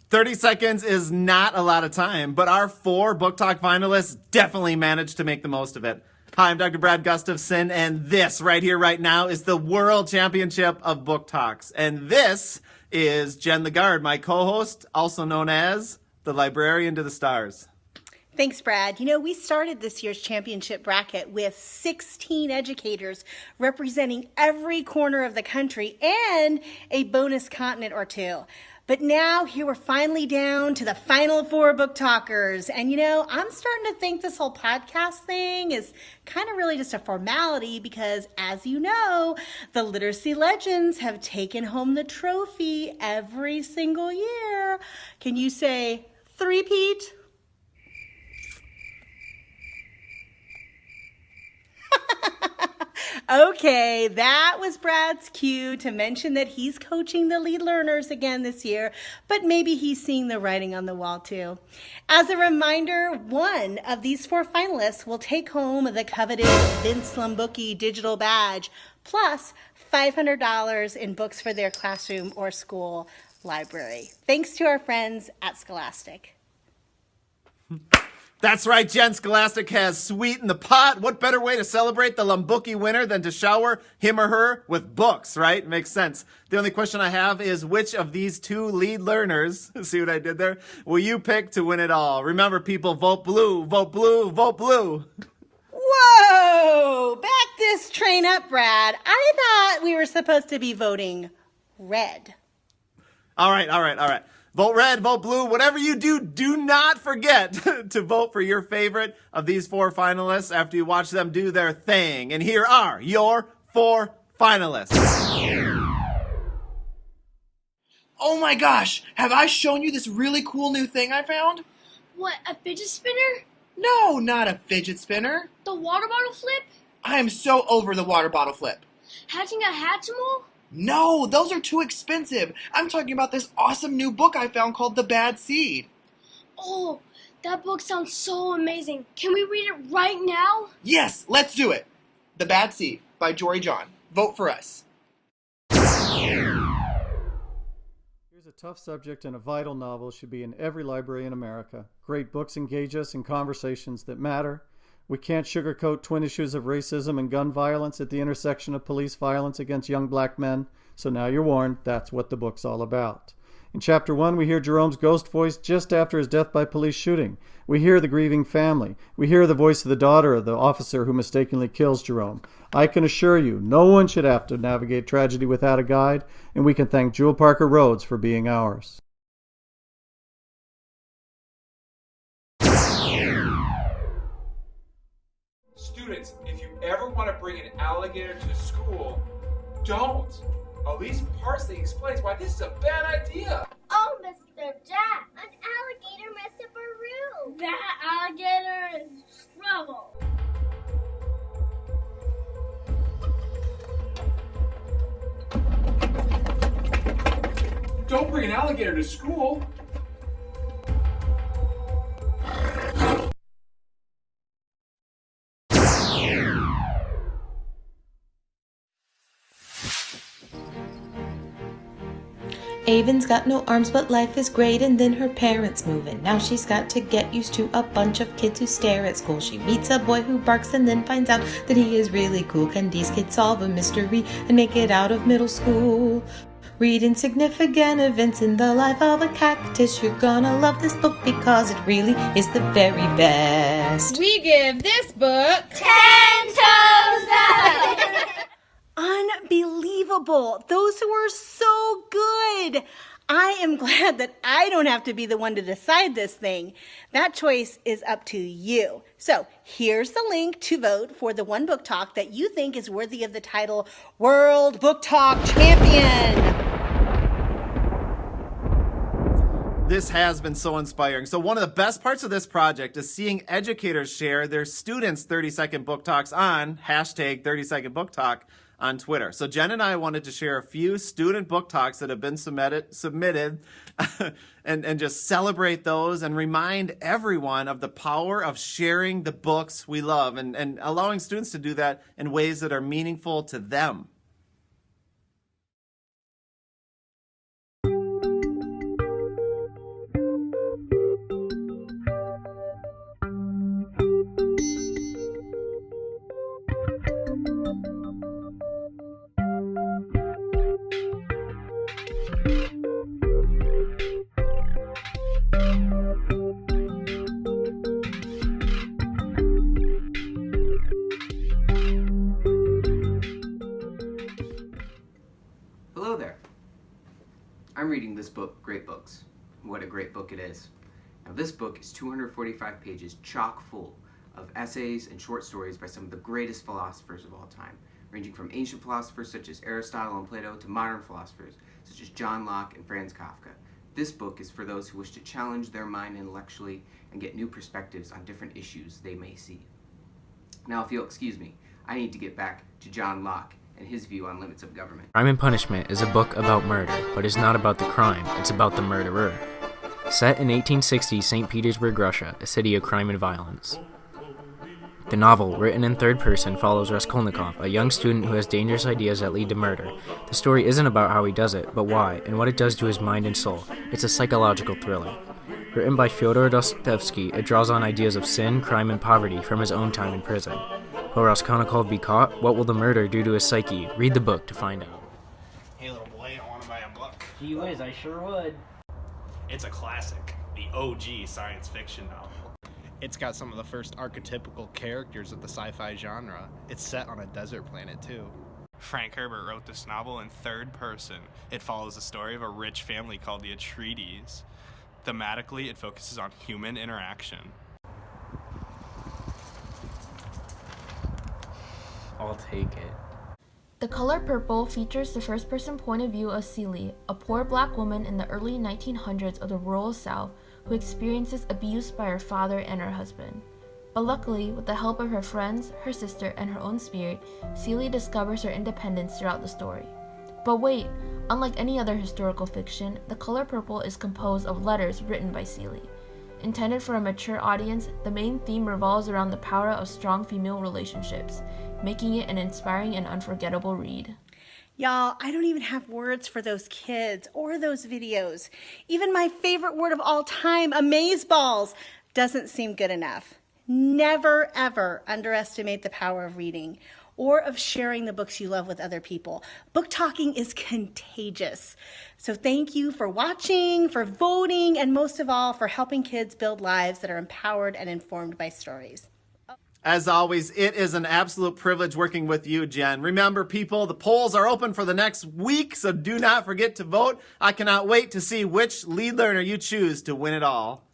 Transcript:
30 seconds is not a lot of time, but our 4 Book Talk finalists definitely managed to make the most of it. Hi, I'm Dr. Brad Gustafson, and this right here, right now, is the World Championship of Booktalks. And this is Jen LaGarde, my co-host, also known as the Librarian to the Stars. Thanks, Brad. You know, we started this year's championship bracket with 16 educators representing every corner of the country and a bonus continent or two. But now here we're finally down to the final 4 book talkers. And you know, I'm starting to think this whole podcast thing is kind of really just a formality because, as you know, the literacy legends have taken home the trophy every single year. Can you say three-peat? Okay, that was Brad's cue to mention that he's coaching the lead learners again this year, but maybe he's seeing the writing on the wall too. As a reminder, one of these 4 finalists will take home the coveted Vince Lombooki digital badge, plus $500 in books for their classroom or school library. Thanks to our friends at Scholastic. That's right, Jen. Scholastic has sweetened the pot. What better way to celebrate the Lombooki winner than to shower him or her with books, right? Makes sense. The only question I have is which of these 2 lead learners, see what I did there, will you pick to win it all? Remember, people, vote blue, vote blue, vote blue. Whoa! Back this train up, Brad. I thought we were supposed to be voting red. All right. Vote red, vote blue, whatever you do, do not forget to vote for your favorite of these 4 finalists after you watch them do their thing. And here are your 4 finalists. Oh my gosh, have I shown you this really cool new thing I found? What, a fidget spinner? No, not a fidget spinner. The water bottle flip? I am so over the water bottle flip. Hatching a Hatchimal? No, those are too expensive. I'm talking about this awesome new book I found called The Bad Seed. Oh, that book sounds so amazing. Can we read it right now? Yes, let's do it. The Bad Seed by Jory John. Vote for us. Here's a tough subject and a vital novel should be in every library in America. Great books engage us in conversations that matter. We can't sugarcoat twin issues of racism and gun violence at the intersection of police violence against young black men. So now you're warned, that's what the book's all about. In Chapter 1, we hear Jerome's ghost voice just after his death by police shooting. We hear the grieving family. We hear the voice of the daughter of the officer who mistakenly kills Jerome. I can assure you, no one should have to navigate tragedy without a guide, and we can thank Jewel Parker Rhodes for being ours. Students, if you ever want to bring an alligator to school, don't. Elise Parsley explains why this is a bad idea. Oh, Mr. Jack, an alligator messed up our room. That alligator is trouble. Don't bring an alligator to school. Avon's got no arms, but life is great, and then her parents move in. Now she's got to get used to a bunch of kids who stare at school. She meets a boy who barks and then finds out that he is really cool. Can these kids solve a mystery and make it out of middle school? Read insignificant events in the life of a cactus. You're gonna love this book because it really is the very best. We give this book 10 toes up. Unbelievable. Those were so good. I am glad that I don't have to be the one to decide this thing. That choice is up to you. So here's the link to vote for the one book talk that you think is worthy of the title World Book Talk Champion. This has been so inspiring. So one of the best parts of this project is seeing educators share their students' 30-second book talks on hashtag 30-second book talk on Twitter. So Jen and I wanted to share a few student book talks that have been submitted and just celebrate those and remind everyone of the power of sharing the books we love and allowing students to do that in ways that are meaningful to them. books. What a great book it is. Now this book is 245 pages chock full of essays and short stories by some of the greatest philosophers of all time, ranging from ancient philosophers such as Aristotle and Plato to modern philosophers such as John Locke and Franz Kafka. This book is for those who wish to challenge their mind intellectually and get new perspectives on different issues they may see. Now, if you'll excuse me, I need to get back to John Locke and his view on limits of government. Crime and Punishment is a book about murder, but it's not about the crime, it's about the murderer. Set in 1860 St. Petersburg, Russia, a city of crime and violence. The novel, written in third person, follows Raskolnikov, a young student who has dangerous ideas that lead to murder. The story isn't about how he does it, but why, and what it does to his mind and soul. It's a psychological thriller. Written by Fyodor Dostoevsky, it draws on ideas of sin, crime, and poverty from his own time in prison. Will Raskolnikov be caught? What will the murder do to his psyche? Read the book to find out. Hey little boy, I want to buy a book. Gee whiz, I sure would. It's a classic, the OG science fiction novel. It's got some of the first archetypical characters of the sci-fi genre. It's set on a desert planet, too. Frank Herbert wrote this novel in third person. It follows the story of a rich family called the Atreides. Thematically, it focuses on human interaction. I'll take it. The Color Purple features the first-person point of view of Celie, a poor black woman in the early 1900s of the rural South who experiences abuse by her father and her husband. But luckily, with the help of her friends, her sister, and her own spirit, Celie discovers her independence throughout the story. But wait, unlike any other historical fiction, The Color Purple is composed of letters written by Celie. Intended for a mature audience, the main theme revolves around the power of strong female relationships, making it an inspiring and unforgettable read. Y'all, I don't even have words for those kids or those videos. Even my favorite word of all time, amazeballs, doesn't seem good enough. Never, ever underestimate the power of reading or of sharing the books you love with other people. Book talking is contagious. So thank you for watching, for voting, and most of all, for helping kids build lives that are empowered and informed by stories. As always, it is an absolute privilege working with you, Jen. Remember, people, the polls are open for the next week, so do not forget to vote. I cannot wait to see which lead learner you choose to win it all.